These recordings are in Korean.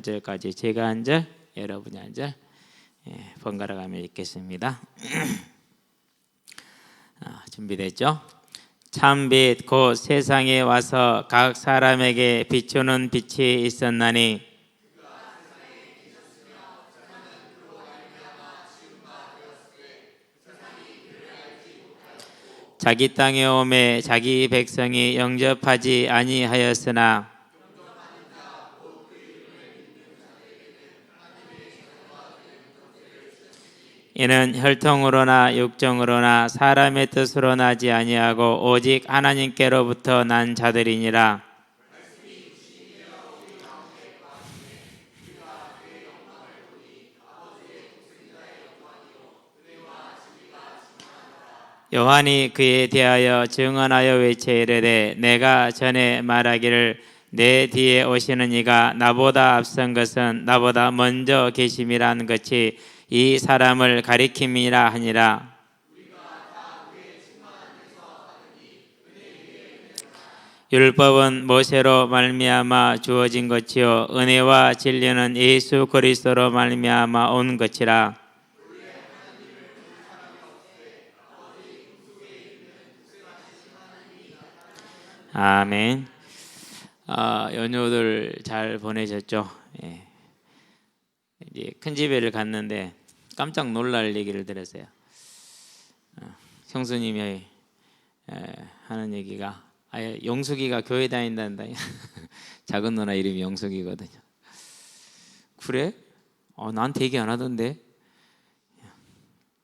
15절까지 제가 한 절, 여러분이 한 절 번갈아 가며 읽겠습니다. 준비됐죠? 참빛 곧 세상에 와서 각 사람에게 비추는 빛이 있었나니 자기 땅에 오매 자기 백성이 영접하지 아니하였으나 이는 혈통으로나 육정으로나 사람의 뜻으로 나지 아니하고 오직 하나님께로부터 난 자들이니라. 요한이 그에 대하여 증언하여 외쳐 이르되 내가 전에 말하기를 내 뒤에 오시는 이가 나보다 앞선 것은 나보다 먼저 계심이란 것이 이 사람을 가리킴이라 하니라. 율법은 모세로 말미암아 주어진 것이요 은혜와 진리는 예수 그리스도로 말미암아 온 것이라. 아멘. 연휴들 잘 보내셨죠? 예. 이제 큰 집에를 갔는데 깜짝 놀랄 얘기를 들었어요. 형수님이 하는 얘기가 영숙이가 교회 다닌단다. 작은 누나 이름이 영숙이거든요. 그래? 나한테 얘기 안 하던데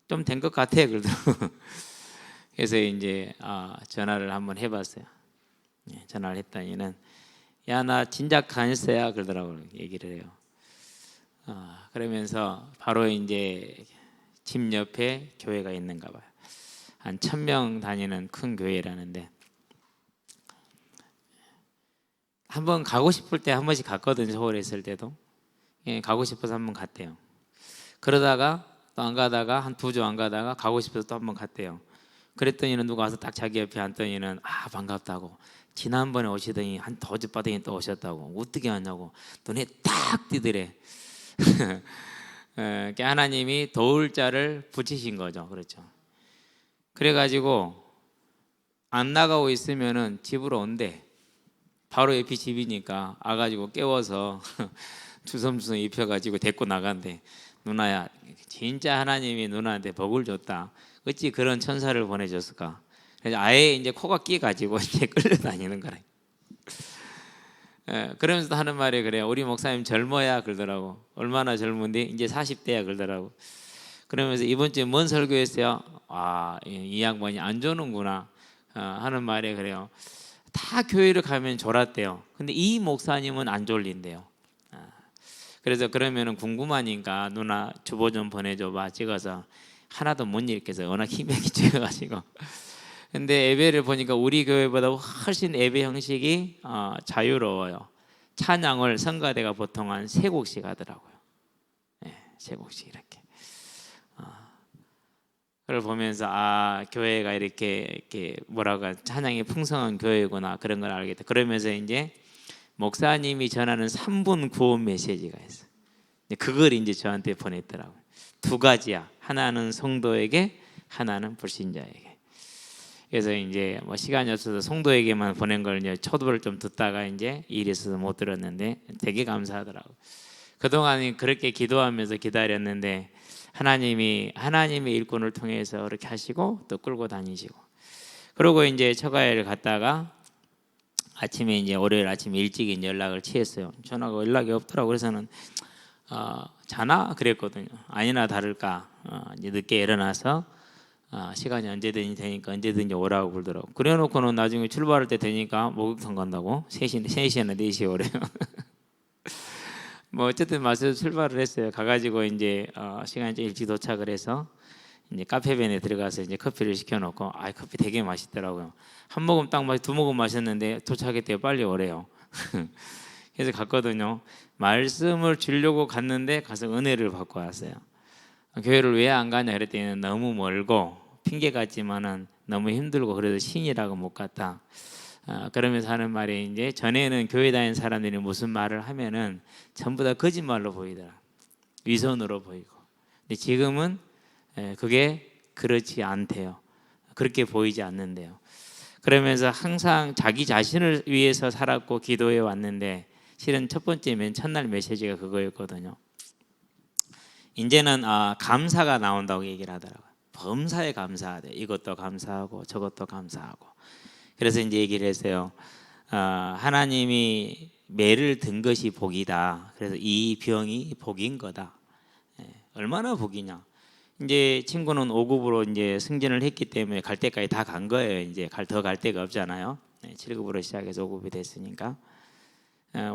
좀 된 것 같아. 그러더라고. 그래서 이제 전화를 한번 해봤어요. 전화를 했더니는 야 나 진작 간했어야 그러더라고요. 얘기를 해요. 그러면서 바로 이제 집 옆에 교회가 있는가 봐요. 한 1000명 다니는 큰 교회라는데 한번 가고 싶을 때 한 번씩 갔거든요. 서울에 있을 때도 가고 싶어서 한번 갔대요. 그러다가 또 안 가다가 한 2주 안 가다가 가고 싶어서 또 한번 갔대요. 그랬더니는 누가 와서 딱 자기 옆에 앉더니는 반갑다고 지난번에 오시더니 한 더 주 빠더니 또 오셨다고 어떻게 왔냐고 눈에 딱 띄더래. 하나님이 도울 자를 붙이신 거죠. 그렇죠. 그래가지고 안 나가고 있으면은 집으로 온대. 바로 옆이 집이니까 와가지고 깨워서 주섬주섬 입혀가지고 데리고 나간대. 누나야 진짜 하나님이 누나한테 복을 줬다. 어찌 그런 천사를 보내줬을까. 그래서 아예 이제 코가 끼가지고 이제 끌려다니는 거라. 그러면서 하는 말이 그래요. 우리 목사님 젊어야 그러더라고. 얼마나 젊은데 이제 40대야 그러더라고. 그러면서 이번 주에 뭔 설교했어요? 이 양반이 안 조는구나 하는 말이 그래요. 다 교회를 가면 졸았대요. 근데 이 목사님은 안 졸린대요. 그래서 그러면은 궁금하니까 누나 주보 좀 보내줘봐 찍어서 하나도 못 읽겠어요. 워낙 힘이 찍어가지고. 근데 예배를 보니까 우리 교회보다 훨씬 예배 형식이 자유로워요. 찬양을 성가대가 보통 한 3곡씩 하더라고요. 3곡씩 이렇게. 그걸 보면서 교회가 이렇게 뭐라고 찬양이 풍성한 교회구나 그런 걸 알겠다. 그러면서 이제 목사님이 전하는 3분 구원 메시지가 있어요. 그걸 이제 저한테 보냈더라고요. 2가지야. 하나는 성도에게, 하나는 불신자에게. 그래서 이제 시간이 없어서 성도에게만 보낸 걸 이제 초도를 좀 듣다가 이제 일이 있어서 못 들었는데 되게 감사하더라고요. 그동안 그렇게 기도하면서 기다렸는데 하나님이 하나님의 일꾼을 통해서 그렇게 하시고 또 끌고 다니시고 그러고 이제 처가에를 갔다가 아침에 이제 월요일 아침 일찍 이제 연락을 취했어요. 전화가 연락이 없더라고. 그래서는 자나 그랬거든요. 아니나 다를까 이제 늦게 일어나서 시간이 언제든지 되니까 언제든지 오라고 그러더라고. 그래놓고는 나중에 출발할 때 되니까 목욕탕 간다고 3시나 4시에 오래요. 어쨌든 마셔서 출발을 했어요. 가가지고 이제 시간이 좀 일찍 도착을 해서 이제 카페벤에 들어가서 이제 커피를 시켜놓고 커피 되게 맛있더라고요. 한 모금 딱 마시 2모금 마셨는데 도착했대요. 빨리 오래요. 그래서 갔거든요. 말씀을 주려고 갔는데 가서 은혜를 받고 왔어요. 교회를 왜 안 가냐 그랬더니 너무 멀고 핑계 같지만은 너무 힘들고 그래도 신이라고 못 갔다. 그러면서 하는 말이 이제 전에는 교회 다니는 사람들이 무슨 말을 하면은 전부 다 거짓말로 보이더라. 위선으로 보이고. 근데 지금은 그게 그렇지 않대요. 그렇게 보이지 않는데요. 그러면서 항상 자기 자신을 위해서 살았고 기도해 왔는데 실은 첫 번째 맨 첫날 메시지가 그거였거든요. 이제는 감사가 나온다고 얘기를 하더라고요. 범사에 감사하대. 이것도 감사하고 저것도 감사하고. 그래서 이제 얘기를 했어요. 하나님이 매를 든 것이 복이다. 그래서 이 병이 복인 거다. 얼마나 복이냐. 이제 친구는 5급으로 이제 승진을 했기 때문에 갈 때까지 다 간 거예요. 이제 더 갈 데가 없잖아요. 7급으로 시작해서 5급이 됐으니까.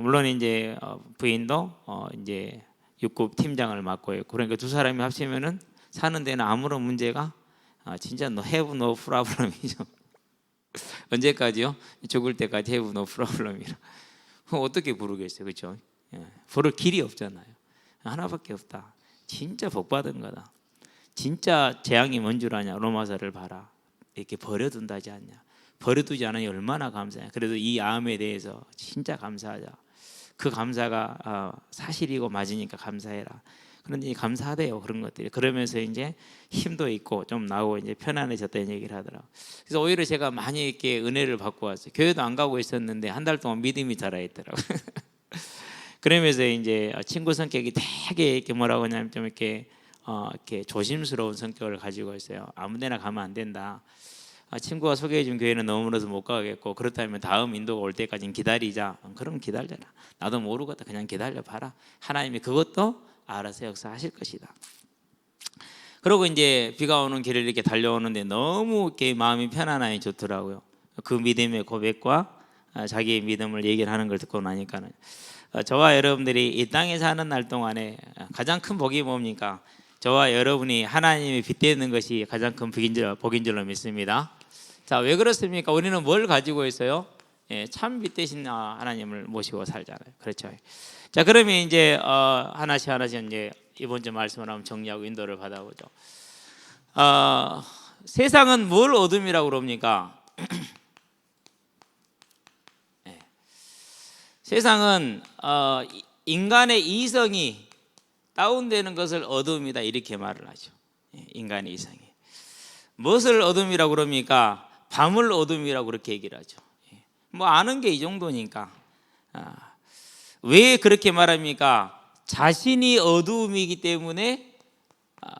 물론 이제 부인도 이제 6급 팀장을 맡고 있고, 그러니까 두 사람이 합치면은 사는 데는 아무런 문제가 진짜 have no problem이죠. 언제까지요? 죽을 때까지 have no problem이라. 어떻게 부르겠어요, 그렇죠? 부를 길이 없잖아요. 하나밖에 없다. 진짜 복 받은 거다. 진짜 재앙이 뭔 줄 아냐? 로마서를 봐라. 이렇게 버려둔다지 않냐? 버려두지 않으니 얼마나 감사해. 그래도 이 암에 대해서 진짜 감사하자. 그 감사가 사실이고 맞으니까 감사해라. 그런데 감사하대요, 그런 것들이. 그러면서 이제 힘도 있고 좀 나오고 이제 편안해졌다는 얘기를 하더라고요. 그래서 오히려 제가 많이 이렇게 은혜를 받고 왔어요. 교회도 안 가고 있었는데 한 달 동안 믿음이 자라있더라고요. 그러면서 이제 친구 성격이 되게 이렇게 뭐라고 하냐면 좀 이렇게 조심스러운 성격을 가지고 있어요. 아무데나 가면 안 된다. 친구가 소개해준 교회는 너무 멀어서 못 가겠고, 그렇다면 다음 인도가 올 때까지는 기다리자. 그럼 기다려라. 나도 모르겠다. 그냥 기다려봐라. 하나님이 그것도 알아서 역사하실 것이다. 그리고 이제 비가 오는 길을 이렇게 달려오는데 너무 이렇게 마음이 편안하니 좋더라고요. 그 믿음의 고백과 자기의 믿음을 얘기를 하는 걸 듣고 나니까는 저와 여러분들이 이 땅에 사는 날 동안에 가장 큰 복이 뭡니까? 저와 여러분이 하나님이 빗대는 것이 가장 큰 복인 줄로 믿습니다. 자, 왜 그렇습니까? 우리는 뭘 가지고 있어요? 참 빗대신 하나님을 모시고 살잖아요. 그렇죠? 자, 그러면 이제 하나씩 이제 이번 주 말씀을 한번 정리하고 인도를 받아보죠. 세상은 뭘 어둠이라고 그럽니까? 세상은 인간의 이성이 다운되는 것을 어둠이다, 이렇게 말을 하죠. 인간의 이성이. 무엇을 어둠이라고 그럽니까? 밤을 어둠이라고 그렇게 얘기를 하죠. 뭐 아는 게 이 정도니까. 왜 그렇게 말합니까? 자신이 어두움이기 때문에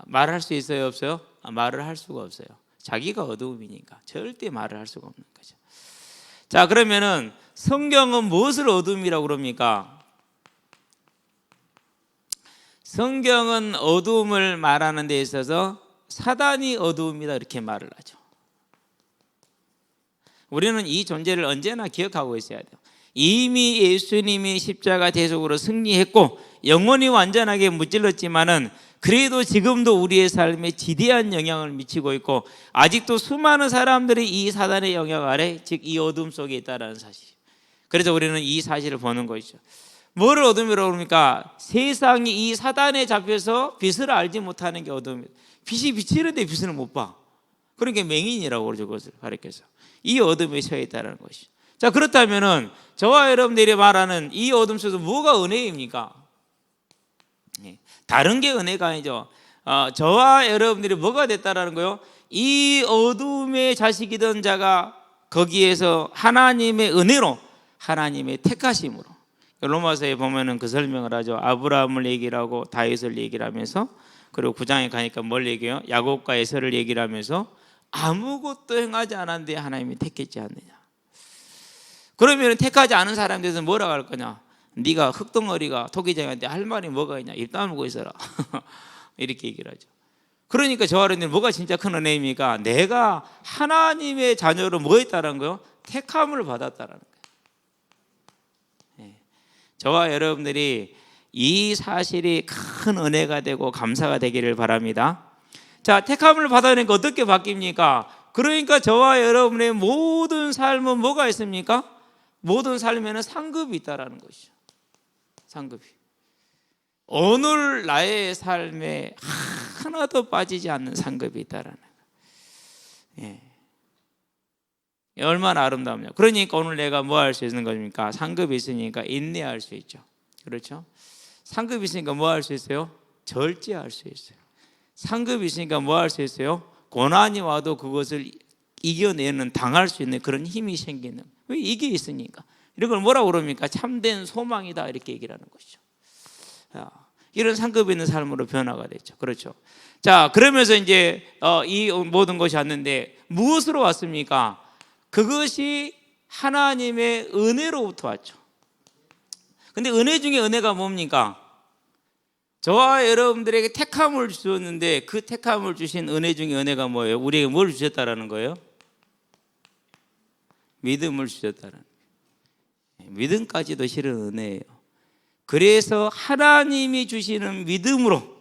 말할 수 있어요, 없어요? 말을 할 수가 없어요. 자기가 어두움이니까 절대 말을 할 수가 없는 거죠. 자, 그러면은 성경은 무엇을 어둠이라고 그럽니까? 성경은 어두움을 말하는 데 있어서 사단이 어두움이다, 이렇게 말을 하죠. 우리는 이 존재를 언제나 기억하고 있어야 돼요. 이미 예수님이 십자가 대속으로 승리했고 영원히 완전하게 무찔렀지만은 그래도 지금도 우리의 삶에 지대한 영향을 미치고 있고 아직도 수많은 사람들이 이 사단의 영향 아래, 즉 이 어둠 속에 있다는 사실. 그래서 우리는 이 사실을 보는 것이죠. 뭐를 어둠이라고 그럽니까? 세상이 이 사단에 잡혀서 빛을 알지 못하는 게 어둠이에요. 빛이 비치는데 빛을 못 봐. 그러니까 맹인이라고 그러죠. 그것을 가리켜서 이 어둠에 처해 있다는 것이죠. 자, 그렇다면은 저와 여러분들이 말하는 이 어둠 속에서 뭐가 은혜입니까? 다른 게 은혜가 아니죠. 저와 여러분들이 뭐가 됐다라는 거요? 이 어둠의 자식이던 자가 거기에서 하나님의 은혜로, 하나님의 택하심으로. 로마서에 보면은 그 설명을 하죠. 아브라함을 얘기를 하고 다윗을 얘기를 하면서, 그리고 9장에 가니까 뭘 얘기해요? 야곱과 에서를 얘기를 하면서 아무것도 행하지 않았는데 하나님이 택했지 않느냐. 그러면 택하지 않은 사람들에서 뭐라고 할 거냐? 네가 흙덩어리가 토기장한테 할 말이 뭐가 있냐? 입 다물고 있어라. 이렇게 얘기를 하죠. 그러니까 저와 여러분들 뭐가 진짜 큰 은혜입니까? 내가 하나님의 자녀로 뭐 했다는 거요? 택함을 받았다는 거예요. 저와 여러분들이 이 사실이 큰 은혜가 되고 감사가 되기를 바랍니다. 자, 택함을 받아내니까 어떻게 바뀝니까? 그러니까 저와 여러분의 모든 삶은 뭐가 있습니까? 모든 삶에는 상급이 있다라는 것이죠. 상급이. 오늘 나의 삶에 하나도 빠지지 않는 상급이 있다라는 거예요. 얼마나 아름다우냐. 그러니까 오늘 내가 뭐 할 수 있는 겁니까? 상급이 있으니까 인내할 수 있죠. 그렇죠? 상급이 있으니까 뭐 할 수 있어요? 절제할 수 있어요. 상급이 있으니까 뭐 할 수 있어요? 고난이 와도 그것을 이겨내는, 당할 수 있는 그런 힘이 생기는. 왜? 이게 있으니까. 이런 걸 뭐라고 그럽니까? 참된 소망이다, 이렇게 얘기를 하는 것이죠. 이런 상급 있는 삶으로 변화가 됐죠. 그렇죠? 자, 그러면서 이제 이 모든 것이 왔는데 무엇으로 왔습니까? 그것이 하나님의 은혜로부터 왔죠. 근데 은혜 중에 은혜가 뭡니까? 저와 여러분들에게 택함을 주셨는데 그 택함을 주신 은혜 중에 은혜가 뭐예요? 우리에게 뭘 주셨다라는 거예요? 믿음을 주셨다는 거예요. 믿음까지도 실은 은혜예요. 그래서 하나님이 주시는 믿음으로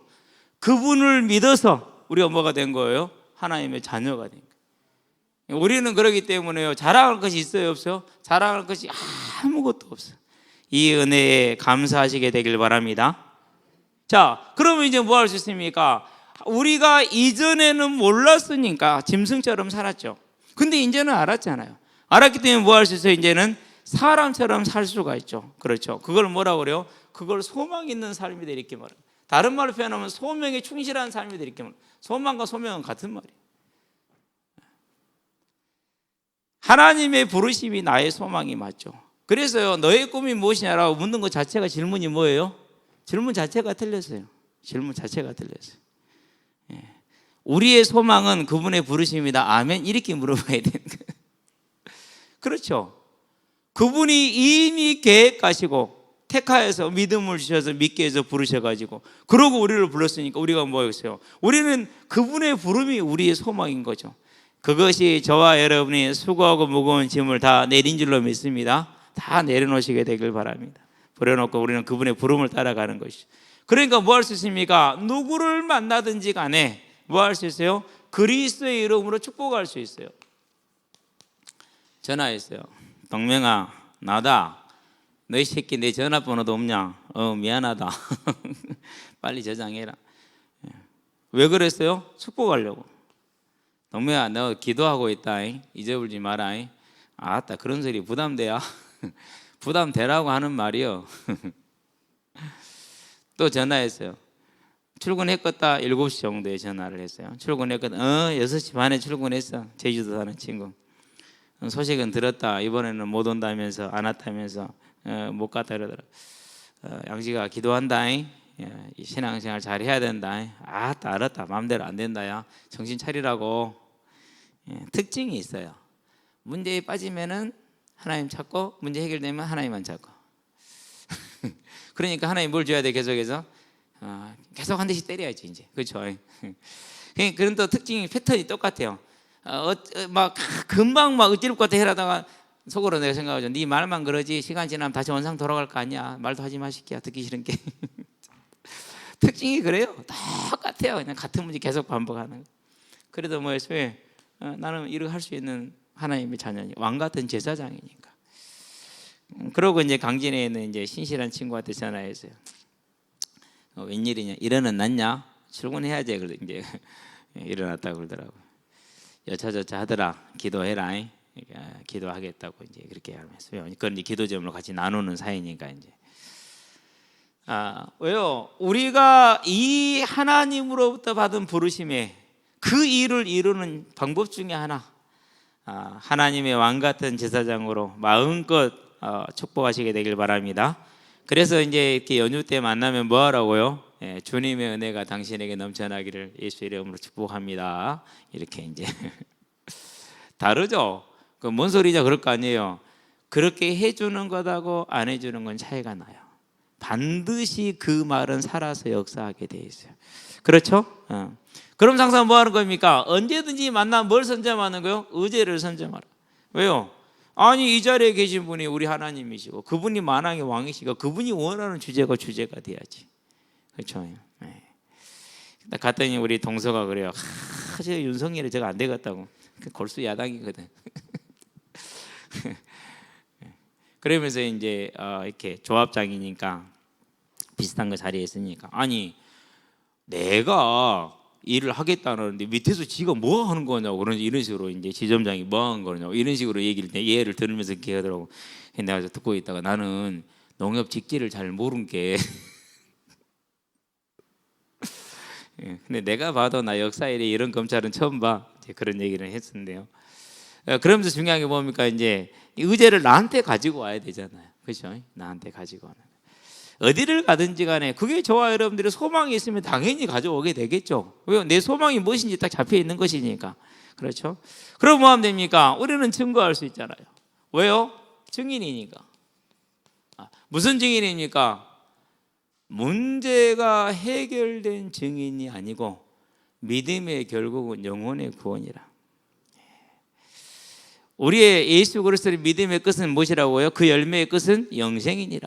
그분을 믿어서 우리가 뭐가 된 거예요? 하나님의 자녀가 된 거예요. 우리는 그렇기 때문에요, 자랑할 것이 있어요, 없어요? 자랑할 것이 아무것도 없어요. 이 은혜에 감사하시게 되길 바랍니다. 자, 그러면 이제 뭐 할 수 있습니까? 우리가 이전에는 몰랐으니까 짐승처럼 살았죠. 근데 이제는 알았잖아요. 알았기 때문에 뭐 할 수 있어요? 이제는 사람처럼 살 수가 있죠. 그렇죠? 그걸 뭐라고 그래요? 그걸 소망 있는 삶이다, 이렇게 말해요. 다른 말로 표현하면 소명에 충실한 삶이다, 이렇게 말해요. 소망과 소명은 같은 말이에요. 하나님의 부르심이 나의 소망이 맞죠. 그래서요, 너의 꿈이 무엇이냐라고 묻는 것 자체가 질문이 뭐예요? 질문 자체가 틀렸어요. 질문 자체가 틀렸어요. 우리의 소망은 그분의 부르심이다. 아멘. 이렇게 물어봐야 되는 거예요. 그렇죠. 그분이 이미 계획하시고 택하여서 믿음을 주셔서 믿게 해서 부르셔가지고 그러고 우리를 불렀으니까 우리가 뭐였어요? 우리는 그분의 부름이 우리의 소망인 거죠. 그것이 저와 여러분이 수고하고 무거운 짐을 다 내린 줄로 믿습니다. 다 내려놓으시게 되길 바랍니다. 버려놓고 우리는 그분의 부름을 따라가는 것이죠. 그러니까 뭐 할 수 있습니까? 누구를 만나든지 간에 뭐 할 수 있어요? 그리스도의 이름으로 축복할 수 있어요. 전화했어요. 동명아, 나다. 너희 새끼 내 전화번호도 없냐? 미안하다. 빨리 저장해라. 왜 그랬어요? 축복하려고. 동명아, 너 기도하고 있다. 잊어버리지 마라. 아따, 그런 소리 부담돼야. 부담되라고 하는 말이요. 또 전화했어요. 출근했겠다. 7시 정도에 전화를 했어요. 출근했거든. 6시 반에 출근했어. 제주도 사는 친구. 소식은 들었다. 이번에는 못 온다면서, 안 왔다면서, 못 갔다 그러더라. 양지가 기도한다. 신앙생활 잘 해야 된다. 아따, 알았다. 마음대로 안 된다. 야, 정신 차리라고. 특징이 있어요. 문제에 빠지면은 하나님 찾고, 문제 해결되면 하나님만 찾고. 그러니까 하나님 뭘 줘야 돼? 계속해서 계속 한 대씩 때려야지 이제. 그렇죠? 그런 또 특징이, 패턴이 똑같아요. 막 금방 막 어찌를 것 같아 해라다가 속으로 내가 생각하죠. 네 말만 그러지 시간 지나면 다시 원상 돌아갈 거 아니야. 말도 하지 마시기야. 듣기 싫은 게. 특징이 그래요. 똑같아요. 그냥 같은 문제 계속 반복하는 거. 그래도 뭐 왜 나는 이렇게 할 수 있는 하나님의 자녀니, 왕 같은 제사장이니까. 그러고 이제 강진에 있는 이제 신실한 친구한테 전화했어요. 웬일이냐? 일어는 났냐? 출근해야지. 그래 이제 일어났다고 그러더라고요. 여차저차 하더라. 기도해라. 기도하겠다고 이제 그렇게 하면서요. 그건 이제 기도점으로 같이 나누는 사이니까 이제. 왜요? 우리가 이 하나님으로부터 받은 부르심에 그 일을 이루는 방법 중에 하나, 하나님의 왕 같은 제사장으로 마음껏 축복하시게 되길 바랍니다. 그래서 이제 이렇게 연휴 때 만나면 뭐 하라고요? 주님의 은혜가 당신에게 넘쳐나기를 예수 이름으로 축복합니다. 이렇게 이제 다르죠? 그 뭔 소리냐 그럴 거 아니에요. 그렇게 해주는 것하고 안 해주는 건 차이가 나요. 반드시 그 말은 살아서 역사하게 돼 있어요. 그렇죠? 그럼 항상 뭐 하는 겁니까? 언제든지 만나면 뭘 선점하는 거요? 의제를 선점하라. 왜요? 아니 이 자리에 계신 분이 우리 하나님이시고 그분이 만왕의 왕이시고 그분이 원하는 주제가 돼야지. 그렇죠? 갔더니 우리 동서가 그래요. 저 윤석열이 저거 안 되겠다고. 골수 야당이거든. 그러면서 이제 이렇게 조합장이니까 비슷한 거 자리에 있으니까, 아니 내가 일을 하겠다는데 밑에서 지가 뭐 하는 거냐고 그런 이런 식으로 이제 지점장이 뭐 하는 거냐고 이런 식으로 예를 들으면서 이렇게 하더라고. 내가 듣고 있다가 나는 농협 직지를 잘 모르는 게 근데 내가 봐도 나 역사에 이런 검찰은 처음 봐. 이제 그런 얘기를 했었는데요. 그러면서 중요한 게 뭡니까? 이제 의제를 나한테 가지고 와야 되잖아요. 그렇죠? 나한테 가지고 와는. 어디를 가든지 간에 그게 저와 여러분들의 소망이 있으면 당연히 가져오게 되겠죠. 왜요? 내 소망이 무엇인지 딱 잡혀 있는 것이니까. 그렇죠? 그럼 뭐 하면 됩니까? 우리는 증거할 수 있잖아요. 왜요? 증인이니까. 무슨 증인입니까? 문제가 해결된 증인이 아니고 믿음의 결국은 영혼의 구원이라. 우리의 예수 그리스도의 믿음의 끝은 무엇이라고요? 그 열매의 끝은 영생이니라.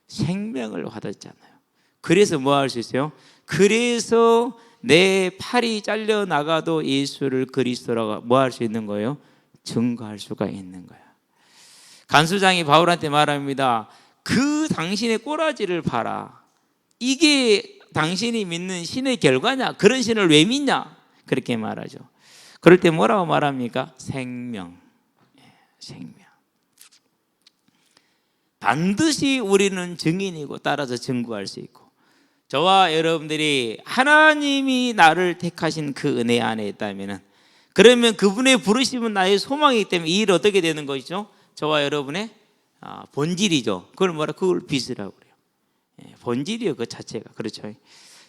생명을 받았잖아요. 그래서 뭐 할 수 있어요? 그래서 내 팔이 잘려 나가도 예수를 그리스도라고 뭐 할 수 있는 거예요? 증거할 수가 있는 거야. 간수장이 바울한테 말합니다. 그 당신의 꼬라지를 봐라. 이게 당신이 믿는 신의 결과냐? 그런 신을 왜 믿냐? 그렇게 말하죠. 그럴 때 뭐라고 말합니까? 생명. 생명. 반드시 우리는 증인이고 따라서 증거할 수 있고, 저와 여러분들이 하나님이 나를 택하신 그 은혜 안에 있다면, 그러면 그분의 부르심은 나의 소망이기 때문에 이 일이 어떻게 되는 것이죠? 저와 여러분의 본질이죠. 그걸 그걸 빚이라고 그래요. 본질이요, 그 자체가. 그렇죠.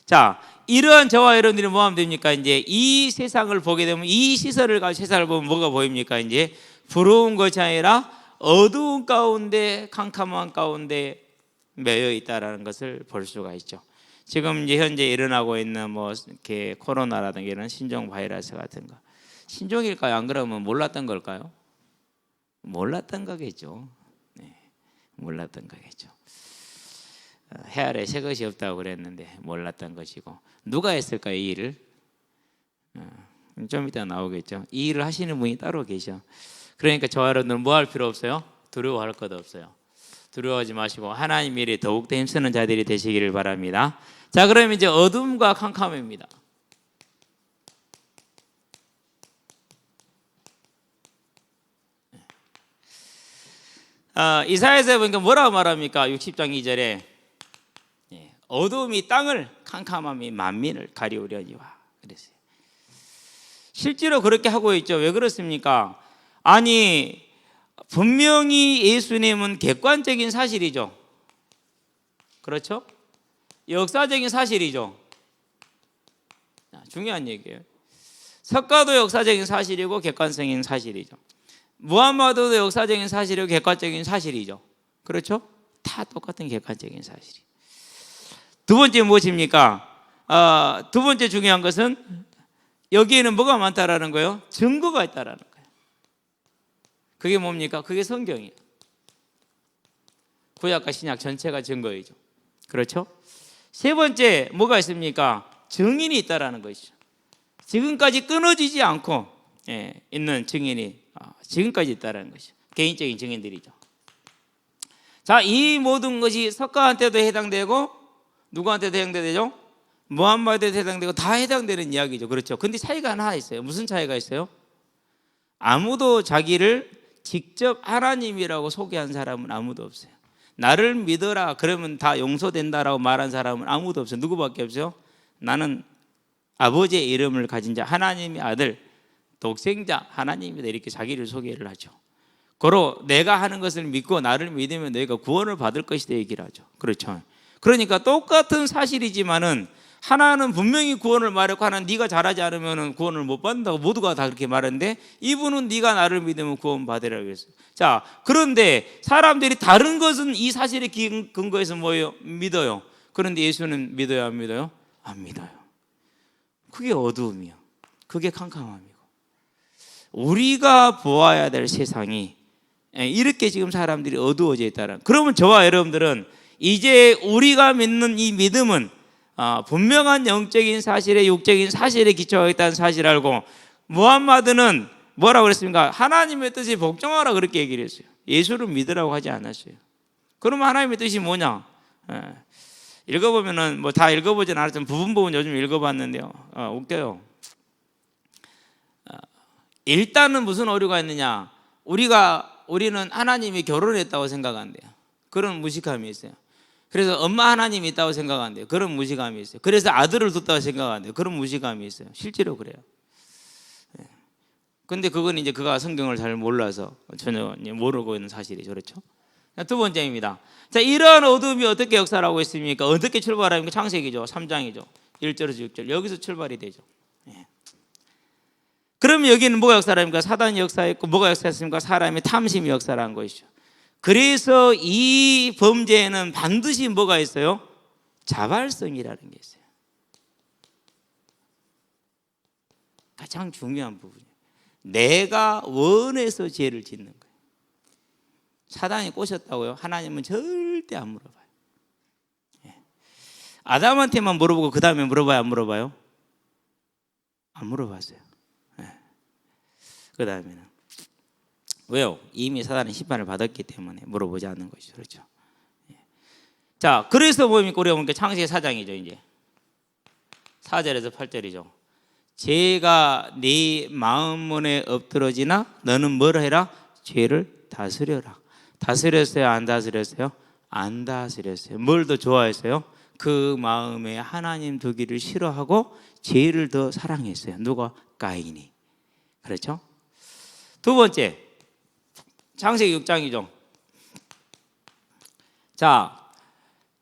자, 이러한 저와 여러분들이 뭐 하면 됩니까? 이제 이 세상을 보게 되면, 이 시설을 가지고 세상을 보면 뭐가 보입니까? 이제 부러운 것이 아니라 어두운 가운데, 캄캄한 가운데 매여 있다라는 것을 볼 수가 있죠. 지금 이제 현재 일어나고 있는 뭐 이렇게 코로나라든가 이런 신종 바이러스 같은 거, 신종일까요? 안 그러면 몰랐던 걸까요? 몰랐던 거겠죠. 네, 몰랐던 거겠죠. 해 아래 새 것이 없다고 그랬는데 몰랐던 것이고, 누가 했을까요, 이 일을? 좀 이따 나오겠죠. 이 일을 하시는 분이 따로 계셔. 그러니까 저와 여러분들은 뭐 할 필요 없어요? 두려워할 것 없어요. 두려워하지 마시고 하나님 일에 더욱더 힘쓰는 자들이 되시기를 바랍니다. 자, 그럼 이제 어둠과 캄캄입니다. 이사야서 보니까 뭐라고 말합니까? 60장 2절에 어둠이 땅을, 캄캄함이 만민을 가리우려니와 그랬어요. 실제로 그렇게 하고 있죠. 왜 그렇습니까? 아니, 분명히 예수님은 객관적인 사실이죠. 그렇죠? 역사적인 사실이죠. 중요한 얘기예요. 석가도 역사적인 사실이고 객관적인 사실이죠. 무함마드도 역사적인 사실이고 객관적인 사실이죠. 그렇죠? 다 똑같은 객관적인 사실이. 두 번째 무엇입니까? 두 번째 중요한 것은 여기에는 뭐가 많다라는 거예요? 증거가 있다라는 거예요. 그게 뭡니까? 그게 성경이에요. 구약과 신약 전체가 증거이죠. 그렇죠? 세 번째 뭐가 있습니까? 증인이 있다라는 것이죠. 지금까지 끊어지지 않고 있는 증인이 지금까지 있다라는 것이죠. 개인적인 증인들이죠. 자, 이 모든 것이 석가한테도 해당되고 누구한테도 해당되죠? 무함마드에도 해당되고 다 해당되는 이야기죠. 그렇죠? 근데 차이가 하나 있어요. 무슨 차이가 있어요? 아무도 자기를 직접 하나님이라고 소개한 사람은 아무도 없어요. 나를 믿어라 그러면 다 용서된다라고 말한 사람은 아무도 없어요. 누구밖에 없어요? 나는 아버지의 이름을 가진 자, 하나님의 아들, 독생자 하나님이다, 이렇게 자기를 소개를 하죠. 고로 내가 하는 것을 믿고 나를 믿으면 너희가 구원을 받을 것이다 얘기를 하죠. 그렇죠. 그러니까 똑같은 사실이지만은 하나는 분명히 구원을 말했고 하나는 네가 잘하지 않으면 구원을 못 받는다고 모두가 다 그렇게 말하는데, 이분은 네가 나를 믿으면 구원 받으라고 했어요. 자, 그런데 사람들이 다른 것은 이 사실에 근거해서 뭐예요? 믿어요. 그런데 예수는 믿어요, 안 믿어요? 안 믿어요. 그게 어두움이요. 그게 캄캄함이고, 우리가 보아야 될 세상이 이렇게 지금 사람들이 어두워져 있다는. 그러면 저와 여러분들은 이제 우리가 믿는 이 믿음은 분명한 영적인 사실에 육적인 사실에 기초하고 있다는 사실을 알고, 무함마드는 뭐라고 그랬습니까? 하나님의 뜻에 복종하라 그렇게 얘기를 했어요. 예수를 믿으라고 하지 않았어요. 그러면 하나님의 뜻이 뭐냐? 읽어보면은 뭐 다 읽어보진 않았지만 부분 요즘 읽어봤는데요. 웃겨요. 일단은 무슨 오류가 있느냐? 우리는 하나님이 결혼했다고 생각한대요. 그런 무식함이 있어요. 그래서 엄마 하나님이 있다고 생각한대요. 그런 무식함이 있어요. 그래서 아들을 뒀다고 생각한대요. 그런 무식함이 있어요. 실제로 그래요. 근데 그건 이제 그가 성경을 잘 몰라서 전혀 모르고 있는 사실이죠. 그렇죠? 두 번째입니다. 자, 이러한 어둠이 어떻게 역사를 하고 있습니까? 어떻게 출발합니까? 창세기죠. 3장이죠. 1절에서 6절. 여기서 출발이 되죠. 그러면 여기는 뭐가 역사를 합니까? 사단이 역사했고, 뭐가 역사했습니까? 사람의 탐심이 역사를 한 것이죠. 그래서 이 범죄에는 반드시 뭐가 있어요? 자발성이라는 게 있어요. 가장 중요한 부분이에요. 내가 원해서 죄를 짓는 거예요. 사단이 꼬셨다고요? 하나님은 절대 안 물어봐요. 아담한테만 물어보고 그 다음에 물어봐요? 안 물어봐요? 안 물어봤어요. 그 다음에는 왜요? 이미 사단은 심판을 받았기 때문에 물어보지 않는 것이죠. 그렇죠? 자, 그래서 뭡니까? 우리가 보니까 창세기 4장이죠. 이제 4절에서 8절이죠. 죄가 네 마음문에 엎드러지나 너는 뭐라 해라? 죄를 다스려라. 다스렸어요? 안 다스렸어요? 안 다스렸어요. 뭘 더 좋아했어요? 그 마음에 하나님 두기를 싫어하고 죄를 더 사랑했어요. 누가? 가인이. 그렇죠? 두 번째, 창세기 6장이죠. 자,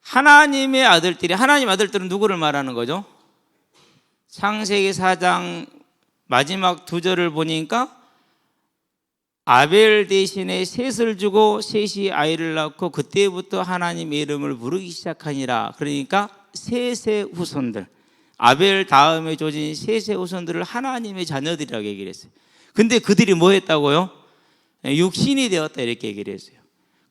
하나님의 아들들이, 하나님 아들들은 누구를 말하는 거죠? 창세기 4장 마지막 2절을 보니까 아벨 대신에 셋을 주고 셋이 아이를 낳고 그때부터 하나님의 이름을 부르기 시작하니라. 그러니까 셋의 후손들, 아벨 다음에 조진 셋의 후손들을 하나님의 자녀들이라고 얘기를 했어요. 근데 그들이 뭐 했다고요? 육신이 되었다 이렇게 얘기를 했어요.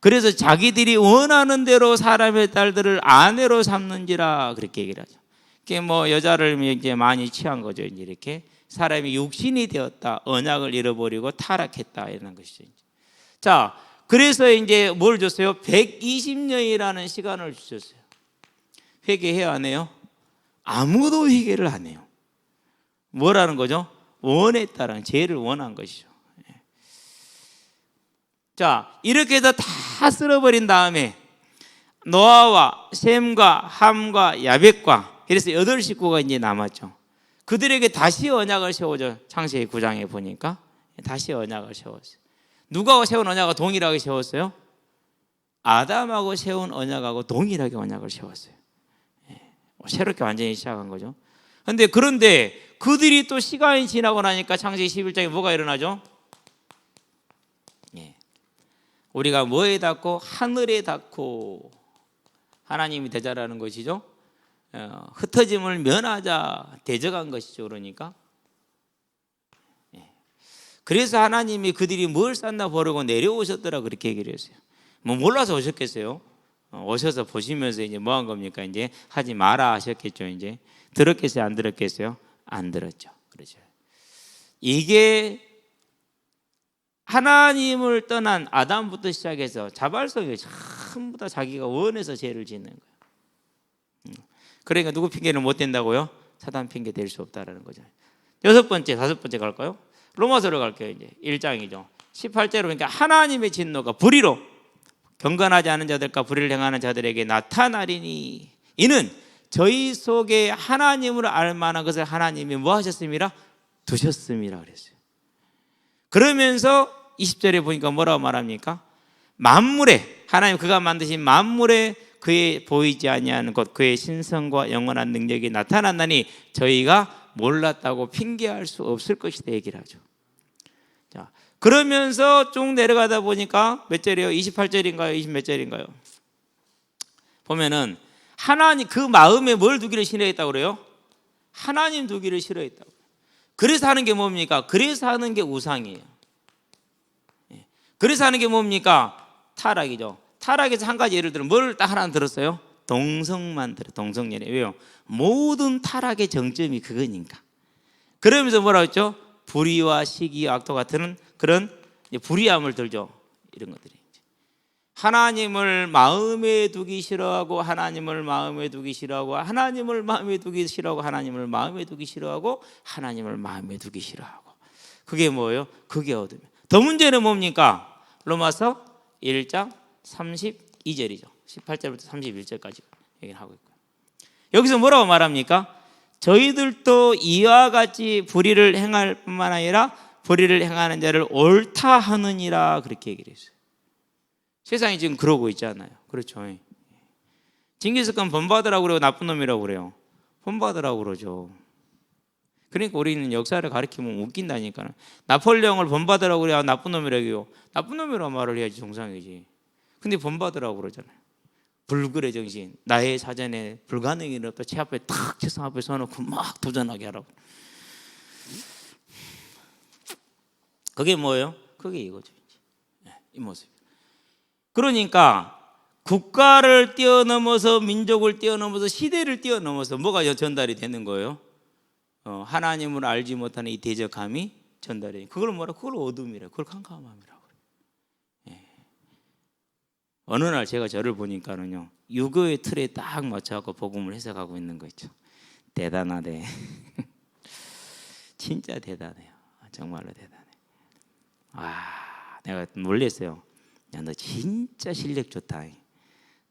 그래서 자기들이 원하는 대로 사람의 딸들을 아내로 삼는지라 그렇게 얘기를 하죠. 그게 뭐 여자를 이제 많이 취한 거죠. 이제 이렇게 사람이 육신이 되었다, 언약을 잃어버리고 타락했다 이런 것이죠. 자, 그래서 이제 뭘 줬어요? 120년이라는 시간을 주셨어요. 회개해야 안 해요? 아무도 회개를 안 해요. 뭐라는 거죠? 원했다는 죄를 원한 것이죠. 자, 이렇게 해서 다 쓸어버린 다음에 노아와 셈과 함과 야벳과 그래서 8식구가 이제 남았죠. 그들에게 다시 언약을 세워줘. 창세기 9장에 보니까 다시 언약을 세웠어요. 누가 세운 언약과 동일하게 세웠어요? 아담하고 세운 언약하고 동일하게 언약을 세웠어요. 새롭게 완전히 시작한 거죠. 그런데 그들이 또 시간이 지나고 나니까 창세기 11장에 뭐가 일어나죠? 우리가 뭐에 닿고? 하늘에 닿고 하나님이 되자라는 것이죠. 흩어짐을 면하자 대적한 것이죠. 그러니까 그래서 하나님이 그들이 뭘 쌌나 보려고 내려오셨더라 그렇게 얘기를 했어요. 뭐 몰라서 오셨겠어요? 오셔서 보시면서 이제 뭐 한 겁니까? 이제 하지 마라 하셨겠죠. 이제 들었겠어요? 안 들었겠어요? 안 들었죠. 그렇죠. 이게 하나님을 떠난 아담부터 시작해서 자발성이 전부 다 자기가 원해서 죄를 짓는 거예요. 그러니까 누구 핑계는 못 된다고요? 사단 핑계 될 수 없다라는 거죠. 6번째, 5번째 갈까요? 로마서로 갈게요. 이제 1장이죠. 18절로 그러니까 하나님의 진노가 불의로 경건하지 않은 자들과 불의를 행하는 자들에게 나타나리니 이는 저희 속에 하나님을 알 만한 것을 하나님이 뭐 하셨습니다? 두셨습니다 그랬어요. 그러면서 20절에 보니까 뭐라고 말합니까? 만물에 하나님 그가 만드신 만물에 그의 보이지 아니하는 것 그의 신성과 영원한 능력이 나타났나니 저희가 몰랐다고 핑계할 수 없을 것이다 얘기를 하죠. 자, 그러면서 쭉 내려가다 보니까 몇 절이에요? 28절인가요? 20 몇 절인가요? 보면은 하나님 그 마음에 뭘 두기를 싫어했다고 그래요? 하나님 두기를 싫어했다고. 그래서 하는 게 뭡니까? 그래서 하는 게 우상이에요. 그래서 하는 게 뭡니까? 타락이죠. 타락에서 한 가지 예를 들어 뭘 딱 하나 들었어요? 동성만 들어. 동성연애. 왜요? 모든 타락의 정점이 그거니까. 그러면서 뭐라고 했죠? 불의와 시기, 악도 같은 그런 불의함을 들죠. 이런 것들이. 하나님을 마음에 두기 싫어하고 하나님을 마음에 두기 싫어하고 하나님을 마음에 두기 싫어하고 하나님을 마음에 두기 싫어하고 하나님을 마음에 두기 싫어하고. 그게 뭐예요? 그게 어둠이에요. 더 문제는 뭡니까? 로마서 1장 32절이죠. 18절부터 31절까지 얘기를 하고 있고요. 여기서 뭐라고 말합니까? 저희들도 이와 같이 불의를 행할 뿐만 아니라 불의를 행하는 자를 옳다 하느니라, 그렇게 얘기를 했어요. 세상이 지금 그러고 있잖아요. 그렇죠. 징기스칸 본받으라고 그래요? 나쁜 놈이라고 그래요? 본받으라고 그러죠. 그러니까 우리는 역사를 가르치면 웃긴다니까요. 나폴레옹을 본받으라고 그래야 나쁜 놈이라고 해요? 나쁜 놈이라고 말을 해야지 정상이지. 근데 본받으라고 그러잖아요. 불굴의 정신, 나의 사전에 불가능이라 또 제 앞에 탁 책상 앞에 서놓고 막 도전하게 하라고. 그게 뭐예요? 그게 이거죠. 이 모습. 그러니까 국가를 뛰어넘어서 민족을 뛰어넘어서 시대를 뛰어넘어서 뭐가 전달이 되는 거예요? 하나님을 알지 못하는 이 대적함이 전달이. 그걸 뭐라? 그걸 어둠이라. 그걸 캄캄함이라고. 예. 어느 날 제가 저를 보니까는요, 유교의 틀에 딱 맞춰갖고 복음을 해석하고 있는 거 있죠. 대단하네. 진짜 대단해요. 정말로 대단해. 내가 놀랬어요. 야, 너 진짜 실력 좋다.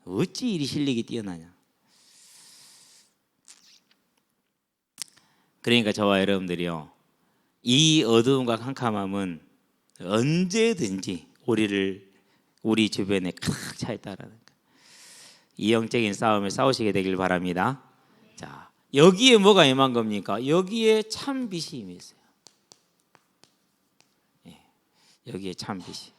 어찌 이리 실력이 뛰어나냐. 그러니까 저와 여러분들이요, 이 어두움과 캄캄함은 언제든지 우리 주변에 칵 차 있다라는 거예요. 이 영적인 싸움에 싸우시게 되길 바랍니다. 자, 여기에 뭐가 임한 겁니까? 여기에 참 빛이 임했어요. 여기에 참 빛이.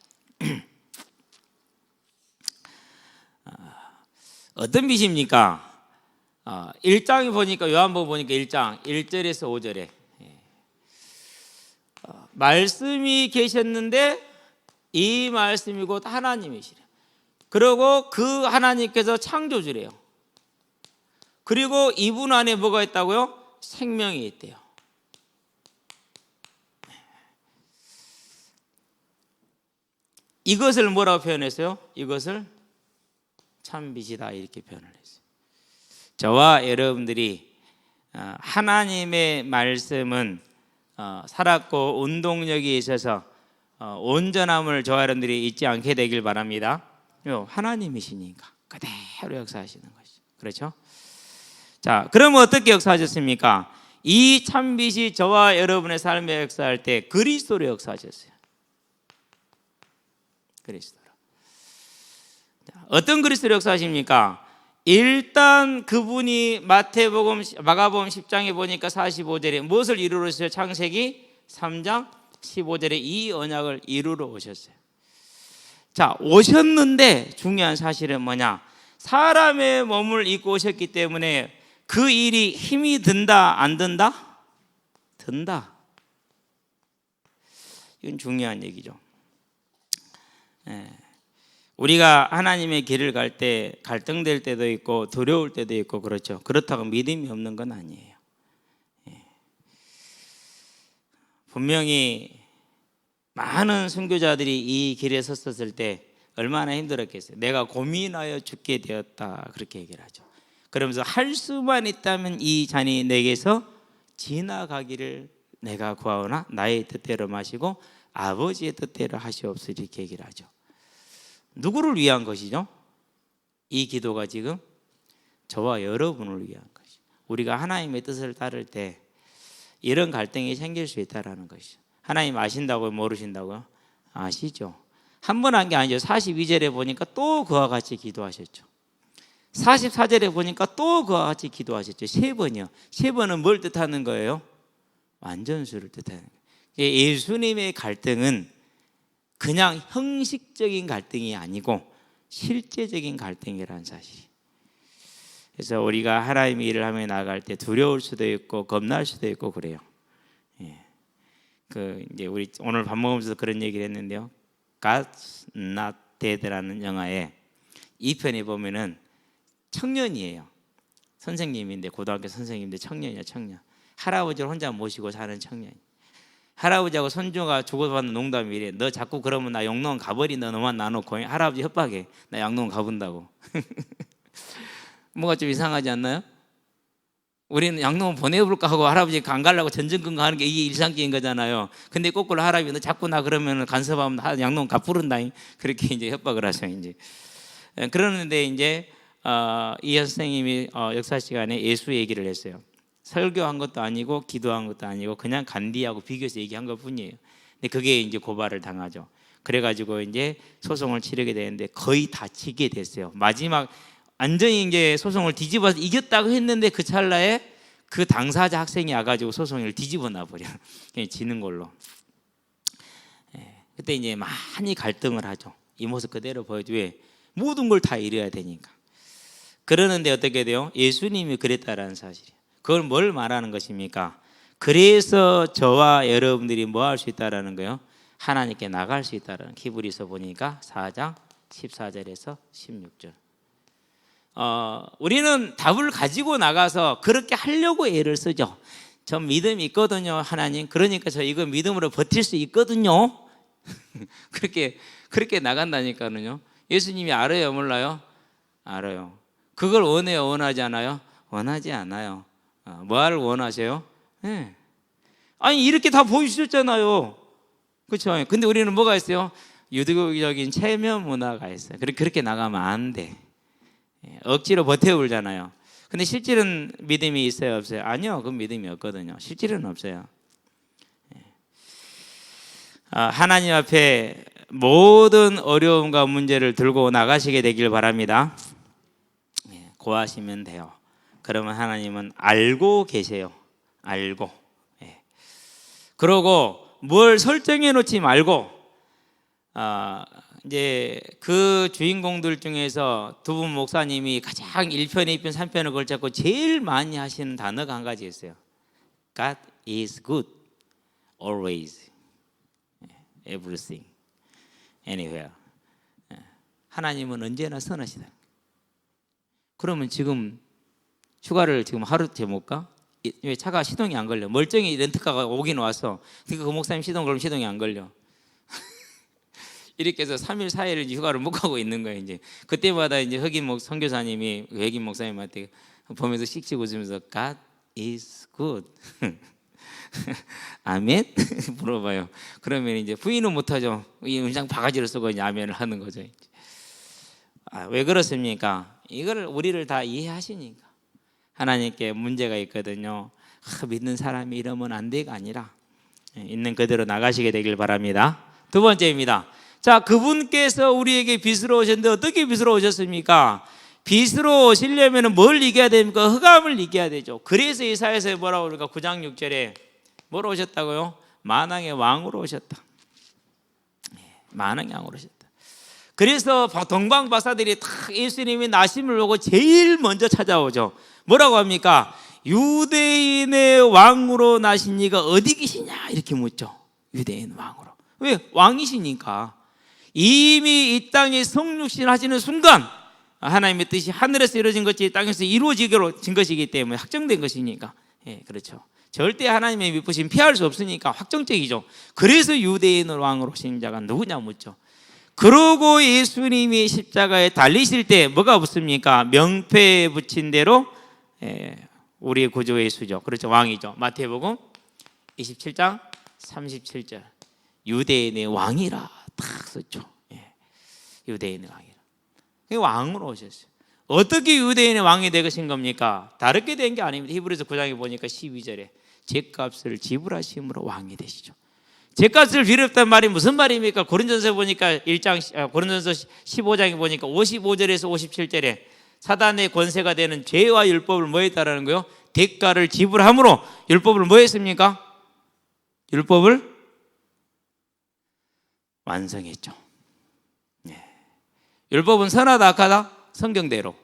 어떤 빛입니까? 1장에 보니까, 요한복음 보니까 1장 1절에서 5절에 말씀이 계셨는데 이 말씀이 곧 하나님이시래. 그리고 그 하나님께서 창조주래요. 그리고 이분 안에 뭐가 있다고요? 생명이 있대요. 이것을 뭐라고 표현했어요? 이것을 참빛이다, 이렇게 표현을 했어요. 저와 여러분들이 하나님의 말씀은 살았고 운동력이 있어서 온전함을 저와 여러분들이 잊지 않게 되길 바랍니다. 하나님이시니까 그대로 역사하시는 것이죠. 그렇죠? 자, 그러면 어떻게 역사하셨습니까? 이 참빛이 저와 여러분의 삶에 역사할 때 그리스도로 역사하셨어요. 그리스도로. 어떤 그리스도로 역사하십니까? 일단 그분이 마가복음 10장에 보니까 45절에 무엇을 이루러 오셨어요? 창세기 3장 15절에 이 언약을 이루러 오셨어요. 자, 오셨는데 중요한 사실은 뭐냐? 사람의 몸을 입고 오셨기 때문에 그 일이 힘이 든다, 안 든다? 든다. 이건 중요한 얘기죠. 우리가 하나님의 길을 갈 때 갈등될 때도 있고 두려울 때도 있고 그렇죠. 그렇다고 믿음이 없는 건 아니에요. 분명히 많은 선교자들이 이 길에 섰었을 때 얼마나 힘들었겠어요. 내가 고민하여 죽게 되었다, 그렇게 얘기를 하죠. 그러면서 할 수만 있다면 이 잔이 내게서 지나가기를 내가 구하오나 나의 뜻대로 마시고 아버지의 뜻대로 하시옵소서, 이렇게 얘기를 하죠. 누구를 위한 것이죠? 이 기도가 지금 저와 여러분을 위한 것이죠. 우리가 하나님의 뜻을 따를 때 이런 갈등이 생길 수 있다는 것이죠. 하나님 아신다고요? 모르신다고요? 아시죠. 한 번 한 게 아니죠. 42절에 보니까 또 그와 같이 기도하셨죠. 44절에 보니까 또 그와 같이 기도하셨죠. 3번이요. 3번은 뭘 뜻하는 거예요? 완전수를 뜻하는 거예요. 예수님의 갈등은 그냥 형식적인 갈등이 아니고 실제적인 갈등이라는 사실. 그래서 우리가 하나님의 일을 하며 나아갈 때 두려울 수도 있고 겁날 수도 있고 그래요. 이제 우리 오늘 밥 먹으면서 그런 얘기를 했는데요. God's Not Dead라는 영화에 2편에 보면은 청년이에요. 선생님인데, 고등학교 선생님인데 청년이야, 청년. 할아버지를 혼자 모시고 사는 청년. 할아버지하고 손주가 주고받는 농담이 이래. 너 자꾸 그러면 나 영농 가버린다. 너만 놔놓고. 할아버지 협박해. 나 양농 가본다고. 뭐가 좀 이상하지 않나요? 우리는 양농 보내볼까 하고 할아버지 안 가려고 전전긍긍하는 게 이게 일상적인 거잖아요. 근데 거꾸로 할아버지 너 자꾸 나 그러면 간섭하면 양농 가 부른다. 그렇게 이제 협박을 하죠. 이제 그러는데 이제 이 선생님이 역사 시간에 예수 얘기를 했어요. 설교한 것도 아니고 기도한 것도 아니고 그냥 간디하고 비교해서 얘기한 것 뿐이에요. 근데 그게 이제 고발을 당하죠. 그래가지고 이제 소송을 치르게 되는데 거의 다 지게 됐어요. 마지막 완전히 이제 소송을 뒤집어서 이겼다고 했는데 그 찰나에 그 당사자 학생이 와가지고 소송을 뒤집어 놔버려. 그냥 지는 걸로. 그때 이제 많이 갈등을 하죠. 이 모습 그대로 보여줘. 왜? 모든 걸 다 이뤄야 되니까. 그러는데 어떻게 돼요? 예수님이 그랬다라는 사실이에요. 그걸 뭘 말하는 것입니까? 그래서 저와 여러분들이 뭐 할 수 있다라는 거예요? 하나님께 나갈 수 있다라는. 히브리서 보니까 4장 14절에서 16절. 우리는 답을 가지고 나가서 그렇게 하려고 애를 쓰죠. 전 믿음이 있거든요, 하나님. 그러니까 저 이거 믿음으로 버틸 수 있거든요. 그렇게 나간다니까요. 예수님이 알아요, 몰라요? 알아요. 그걸 원해요, 원하지 않아요? 원하지 않아요. 뭐를 원하세요? 네. 아니 이렇게 다 보여주셨잖아요. 그렇죠? 근데 우리는 뭐가 있어요? 유도적인 체면 문화가 있어요. 그렇게 나가면 안 돼. 억지로 버텨보잖아요. 근데 실질은 믿음이 있어요, 없어요? 아니요, 그건 믿음이 없거든요. 실질은 없어요. 하나님 앞에 모든 어려움과 문제를 들고 나가시게 되길 바랍니다. 고하시면 돼요. 그러면 하나님은 알고 계세요. 알고. 그러고 뭘 설정해 놓지 말고 이제 그 주인공들 중에서 두 분 목사님이 가장 1편, 2편, 3편을 걸쳤고 제일 많이 하시는 단어가 한 가지 있어요. God is good always, everything, anywhere. 하나님은 언제나 선하시다. 그러면 지금 휴가를 지금 하루째 못 가? 왜 차가 시동이 안 걸려? 멀쩡히 렌트카가 오긴 왔어. 그러니까 그 목사님 시동 걸면 시동이 안 걸려. 이렇게 해서 3일, 4일 휴가를 못 가고 있는 거예요. 이제 그때마다 이제 흑인 선교사님이 외긴 목사님한테 보면서 씩씩 웃으면서 God is good. 아멘? 물어봐요. 그러면 이제 부인은 못하죠. 이 음장 바가지를 쓰고 이제 아멘을 하는 거죠. 왜 그렇습니까? 이걸 우리를 다 이해하시니까. 하나님께 문제가 있거든요. 믿는 사람이 이러면 안 돼가 아니라 있는 그대로 나가시게 되길 바랍니다. 두 번째입니다. 자, 그분께서 우리에게 빛으로 오셨는데 어떻게 빛으로 오셨습니까? 빛으로 오시려면 뭘 이겨야 됩니까? 흑암을 이겨야 되죠. 그래서 이사야서에 뭐라고 그러니까 9장 6절에 뭐로 오셨다고요? 만왕의 왕으로 오셨다. 만왕의 왕으로 오셨다. 그래서 동방 박사들이 다 예수님이 나심을 보고 제일 먼저 찾아오죠. 뭐라고 합니까? 유대인의 왕으로 나신 이가 어디 계시냐 이렇게 묻죠. 유대인 왕으로. 왜? 왕이시니까. 이미 이 땅에 성육신 하시는 순간 하나님의 뜻이 하늘에서 이루어진 것이 땅에서 이루어진 것이기 때문에 확정된 것이니까. 그렇죠. 절대 하나님의 미쁘심 피할 수 없으니까 확정적이죠. 그래서 유대인 왕으로 오신 자가 누구냐 묻죠. 그러고 예수님이 십자가에 달리실 때 뭐가 붙습니까? 명패에 붙인 대로 우리의 구주 예수죠. 그렇죠. 왕이죠. 마태복음 27장 37절 유대인의 왕이라 딱 썼죠. 유대인의 왕이라. 왕으로 오셨어요. 어떻게 유대인의 왕이 되신 겁니까? 다르게 된 게 아닙니다. 히브리서 9장에 보니까 12절에 죗값을 지불하심으로 왕이 되시죠. 죗값을 비롭단 말이 무슨 말입니까? 고린도전서 보니까 고린도전서 15장에 보니까 55절에서 57절에 사단의 권세가 되는 죄와 율법을 뭐 했다라는 거요? 대가를 지불함으로 율법을 뭐 했습니까? 율법을 완성했죠. 율법은 선하다 악하다? 성경대로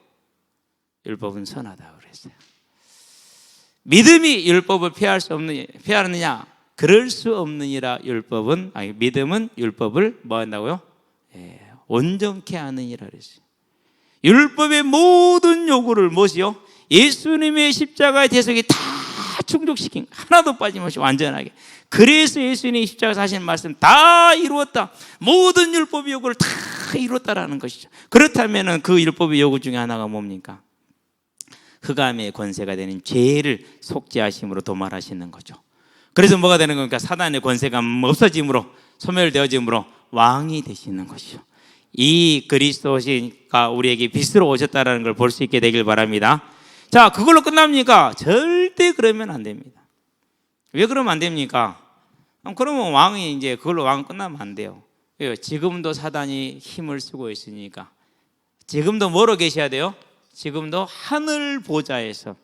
율법은 선하다 그랬어요. 믿음이 율법을 피하느냐? 그럴 수 없느니라. 믿음은 율법을 뭐 한다고요? 온전케 하느니라 그랬어요. 율법의 모든 요구를 무엇이요? 예수님의 십자가의 대속이 다 충족시킨, 하나도 빠짐없이 완전하게. 그래서 예수님이 십자가에서 하신 말씀, 다 이루었다, 모든 율법의 요구를 다 이루었다라는 것이죠. 그렇다면 그 율법의 요구 중에 하나가 뭡니까? 흑암의 권세가 되는 죄를 속죄하심으로 도말하시는 거죠. 그래서 뭐가 되는 겁니까? 사단의 권세가 없어짐으로, 소멸되어짐으로 왕이 되시는 것이죠. 이 그리스도가 우리에게 빛으로 오셨다는 걸 볼 수 있게 되길 바랍니다. 자, 그걸로 끝납니까? 절대 그러면 안 됩니다. 왜 그러면 안 됩니까? 그러면 왕이 이제 그걸로 왕 끝나면 안 돼요. 지금도 사단이 힘을 쓰고 있으니까. 지금도 뭐로 계셔야 돼요? 지금도 하늘 보좌에서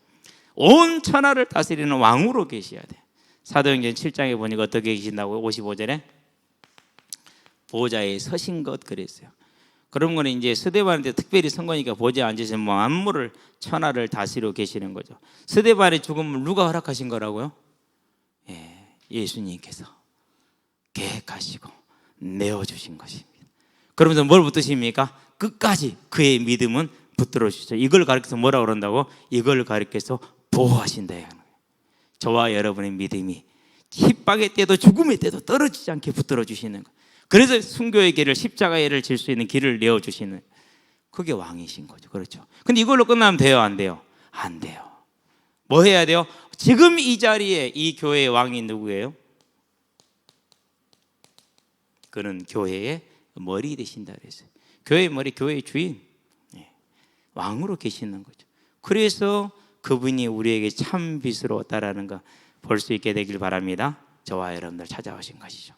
온 천하를 다스리는 왕으로 계셔야 돼요. 사도행전 7장에 보니까 어떻게 계신다고요? 55절에 보좌에 서신 것 그랬어요. 그런 거는 이제 스데반한테 특별히 선거니까 보좌에 앉으신 만물을, 천하를 다스리고 계시는 거죠. 스데반의 죽음을 누가 허락하신 거라고요? 예수님께서 계획하시고 내어주신 것입니다. 그러면서 뭘 붙드십니까? 끝까지 그의 믿음은 붙들어 주시죠. 이걸 가르쳐서 뭐라고 그런다고? 이걸 가르쳐서 보호하신다. 저와 여러분의 믿음이 핍박의 때도 죽음의 때도 떨어지지 않게 붙들어 주시는 것. 그래서 순교의 길을, 십자가의 길을 질 수 있는 길을 내어주시는, 그게 왕이신 거죠. 그렇죠. 근데 이걸로 끝나면 돼요? 안 돼요? 안 돼요. 뭐 해야 돼요? 지금 이 자리에 이 교회의 왕이 누구예요? 그는 교회의 머리 되신다 그랬어요. 교회의 머리, 교회의 주인, 왕으로 계시는 거죠. 그래서 그분이 우리에게 참 빛으로 왔다라는 거 볼 수 있게 되길 바랍니다. 저와 여러분들 찾아오신 것이죠.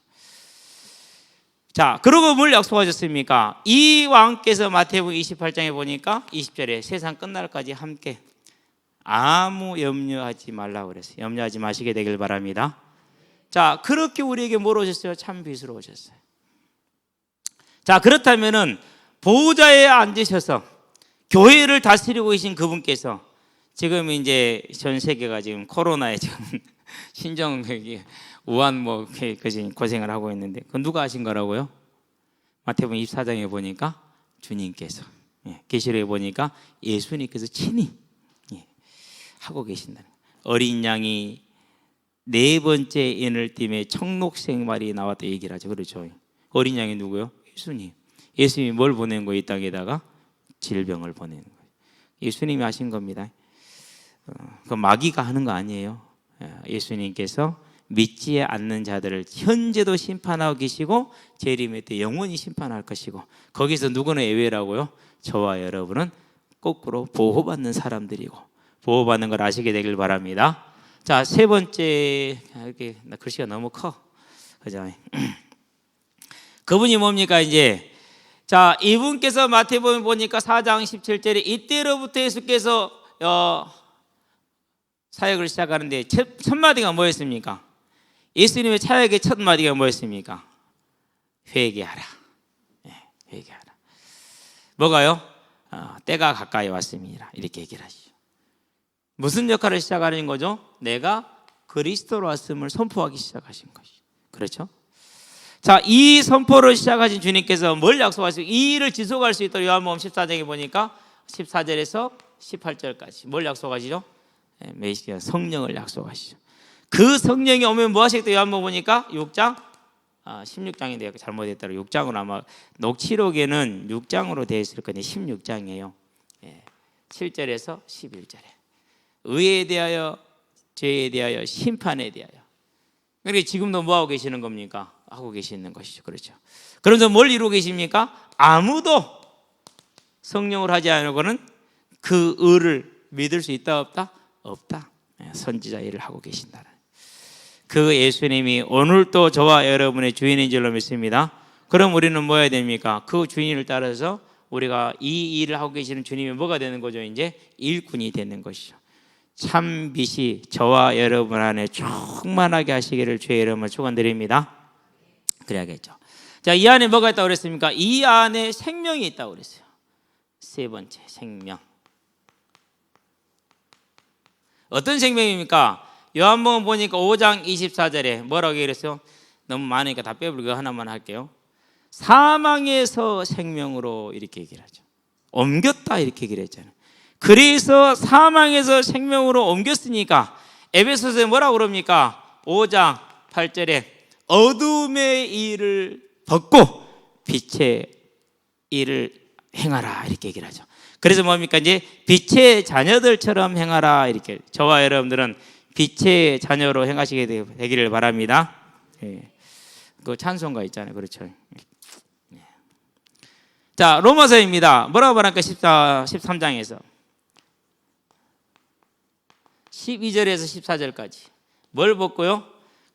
자, 그러고 뭘 약속하셨습니까? 이 왕께서 마태복음 28장에 보니까 20절에 세상 끝날까지 함께 아무 염려하지 말라고 그랬어요. 염려하지 마시게 되길 바랍니다. 자, 그렇게 우리에게 뭘 오셨어요? 참 빛으로 오셨어요. 자, 그렇다면은 보좌에 앉으셔서 교회를 다스리고 계신 그분께서 지금 이제 전 세계가 지금 코로나에 지금 신종 우한 고생을 하고 있는데, 그건 누가 하신 거라고요? 마태복음 24장에 보니까 주님께서, 계시록에 보니까 예수님께서 친히 하고 계신다는 거예요. 어린 양이 네 번째 인을 띠에 청록색 말이 나왔다 얘기를 하죠. 그렇죠. 어린 양이 누구요? 예수님. 예수님이 뭘 보낸 거예요? 이 땅에다가 질병을 보내는 거예요. 예수님이 하신 겁니다. 그 마귀가 하는 거 아니에요. 예수님께서 믿지 않는 자들을 현재도 심판하고 계시고 재림의 때 영원히 심판할 것이고, 거기서 누구는 예외라고요? 저와 여러분은 거꾸로 보호받는 사람들이고, 보호받는 걸 아시게 되길 바랍니다. 자, 세 번째, 이렇게 글씨가 너무 커, 그죠? 그분이 뭡니까? 이제 자, 이분께서 마태복음 보니까 4장 17절에 이때로부터 예수께서 사역을 시작하는데 첫 마디가 뭐였습니까? 예수님의 사역의 첫 마디가 뭐였습니까? 회개하라. 회개하라. 뭐가요? 때가 가까이 왔습니다. 이렇게 얘기를 하시죠. 무슨 역할을 시작하는 거죠? 내가 그리스도로 왔음을 선포하기 시작하신 것이죠. 그렇죠? 자, 이 선포를 시작하신 주님께서 뭘 약속하시고 이 일을 지속할 수 있도록 요한복음 14장에 보니까 14절에서 18절까지 뭘 약속하시죠? 메시아 성령을 약속하시죠. 그 성령이 오면 뭐 하시겠다? 요한복음 보니까 6장 16장인데 잘못했더라. 6장으로 아마 녹취록에는 6장으로 되어 있을 건데 16장이에요. 7절에서 11절에 의에 대하여, 죄에 대하여, 심판에 대하여. 그러니까 지금도 뭐 하고 계시는 겁니까? 하고 계시는 것이죠. 그렇죠. 그러면서 뭘 이루고 계십니까? 아무도 성령을 하지 않고는 그 의를 믿을 수 있다 없다? 없다. 선지자 일을 하고 계신다는 그 예수님이 오늘도 저와 여러분의 주인인 줄로 믿습니다. 그럼 우리는 뭐 해야 됩니까? 그 주인을 따라서 우리가 이 일을 하고 계시는 주님이 뭐가 되는 거죠? 이제 일꾼이 되는 것이죠. 참 빛이 저와 여러분 안에 충만하게 하시기를 주의 이름으로 축원드립니다. 그래야겠죠. 자, 이 안에 뭐가 있다고 그랬습니까? 이 안에 생명이 있다고 그랬어요. 세 번째, 생명. 어떤 생명입니까? 요한복음 보니까 5장 24절에 뭐라고 그랬어요? 너무 많으니까 다 빼버리고 하나만 할게요. 사망에서 생명으로 이렇게 얘기를 하죠. 옮겼다 이렇게 얘기를 했잖아요. 그래서 사망에서 생명으로 옮겼으니까 에베소서에 뭐라고 그럽니까? 5장 8절에 어둠의 일을 벗고 빛의 일을 행하라 이렇게 얘기를 하죠. 그래서 뭡니까? 이제 빛의 자녀들처럼 행하라 이렇게. 저와 여러분들은 빛의 자녀로 행하시게 되기를 바랍니다. 예. 그 찬송가 있잖아요. 그렇죠. 예. 자, 로마서입니다. 뭐라고 말할까? 13장에서 12절에서 14절까지 뭘 벗고요?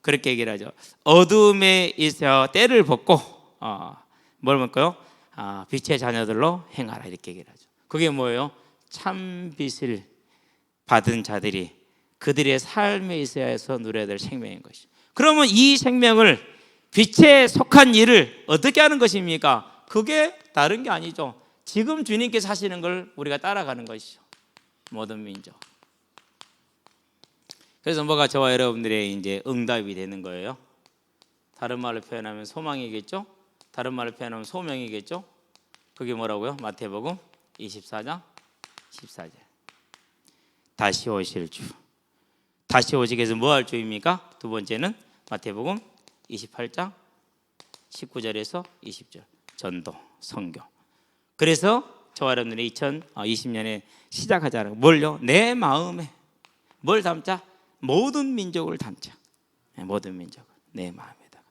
그렇게 얘기를 하죠. 어둠에 있어 때를 벗고 뭘 벗고요? 빛의 자녀들로 행하라 이렇게 얘기를 하죠. 그게 뭐예요? 참 빛을 받은 자들이 그들의 삶에 있어야 해서 누려야 될 생명인 것이죠. 그러면 이 생명을 빛에 속한 일을 어떻게 하는 것입니까? 그게 다른 게 아니죠. 지금 주님께서 하시는 걸 우리가 따라가는 것이죠. 모든 민족. 그래서 뭐가 저와 여러분들의 이제 응답이 되는 거예요. 다른 말로 표현하면 소망이겠죠. 다른 말로 표현하면 소명이겠죠. 그게 뭐라고요? 마태복음 24장 14절. 다시 오실 주. 다시 오시기 위해서 뭐 할 주입니까? 두 번째는 마태복음 28장 19절에서 20절. 전도, 선교. 그래서 저와 여러분들이 2020년에 시작하자는 뭘요? 내 마음에 뭘 담자? 모든 민족을 담자. 모든 민족을 내 마음에다가.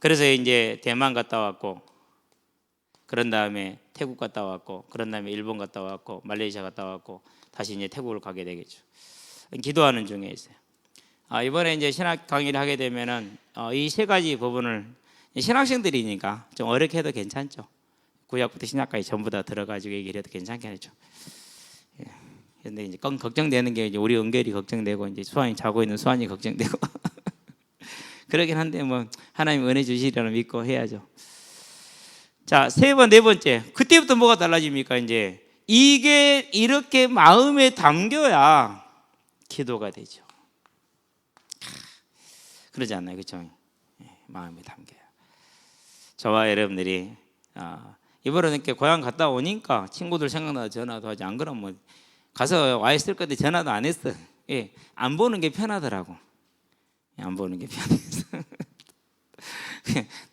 그래서 이제 대만 갔다 왔고, 그런 다음에 태국 갔다 왔고, 그런 다음에 일본 갔다 왔고, 말레이시아 갔다 왔고, 다시 이제 태국을 가게 되겠죠. 기도하는 중에 있어요. 이번에 이제 신학 강의를 하게 되면은 이 세 가지 부분을 신학생들이니까 좀 어렵게 해도 괜찮죠. 구약부터 신약까지 전부 다 들어가지고 얘기를 해도 괜찮겠죠. 근데 이제 걱정되는 게 이제 우리 은결이 걱정되고 이제 수환이 자고 있는 수환이 걱정되고 그러긴 한데 뭐 하나님 은혜 주시리라 믿고 해야죠. 자, 네 번째. 그때부터 뭐가 달라집니까? 이제 이게 이렇게 마음에 담겨야 기도가 되죠. 그러지 않나요? 그렇죠? 마음에 담겨요. 저와 여러분들이 이번에 이렇게 고향 갔다 오니까 친구들 생각나서 전화도 하지, 안 그러면 뭐 가서 와 있을 건데 전화도 안 했어. 안 보는 게 편하더라고. 안 보는 게 편해서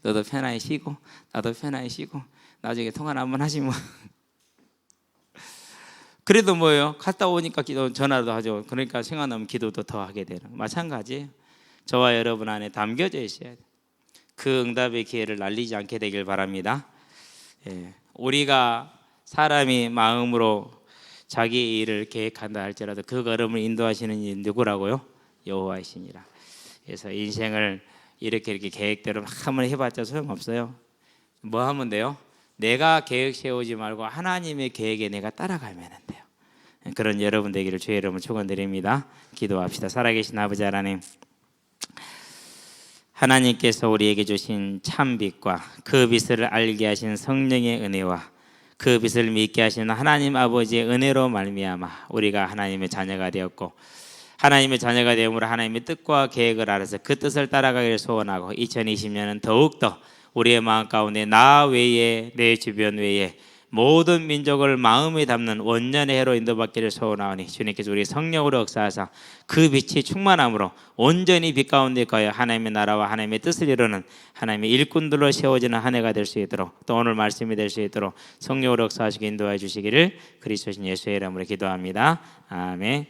너도 편하게 쉬고 나도 편하게 쉬고 나중에 통화를 한번 하지 뭐. 그래도 뭐예요? 갔다 오니까 기도 전화도 하죠. 그러니까 생각나면 기도도 더 하게 되는 마찬가지예요. 저와 여러분 안에 담겨져 있어야 돼요. 그 응답의 기회를 날리지 않게 되길 바랍니다. 우리가 사람이 마음으로 자기 일을 계획한다 할지라도 그 걸음을 인도하시는 이는 누구라고요? 여호와이시니라. 그래서 인생을 이렇게 계획대로 한번 해봤자 소용없어요. 뭐 하면 돼요? 내가 계획 세우지 말고 하나님의 계획에 내가 따라가면 돼요. 그런 여러분 되기를 주의 이름으로 축원드립니다. 기도합시다. 살아계신 아버지 하나님, 하나님께서 우리에게 주신 참 빛과 그 빛을 알게 하신 성령의 은혜와 그 빛을 믿게 하시는 하나님 아버지의 은혜로 말미암아 우리가 하나님의 자녀가 되었고, 하나님의 자녀가 되므로 하나님의 뜻과 계획을 알아서 그 뜻을 따라가기를 소원하고 2020년은 더욱더 우리의 마음 가운데 나 외에 내 주변 외에 모든 민족을 마음에 담는 원년의 해로 인도받기를 소원하오니 주님께서 우리 성령으로 역사하사 그 빛이 충만함으로 온전히 빛 가운데 거하여 하나님의 나라와 하나님의 뜻을 이루는 하나님의 일꾼들로 세워지는 한 해가 될 수 있도록, 또 오늘 말씀이 될 수 있도록 성령으로 역사하시고 인도해 주시기를 그리스도신 예수의 이름으로 기도합니다. 아멘.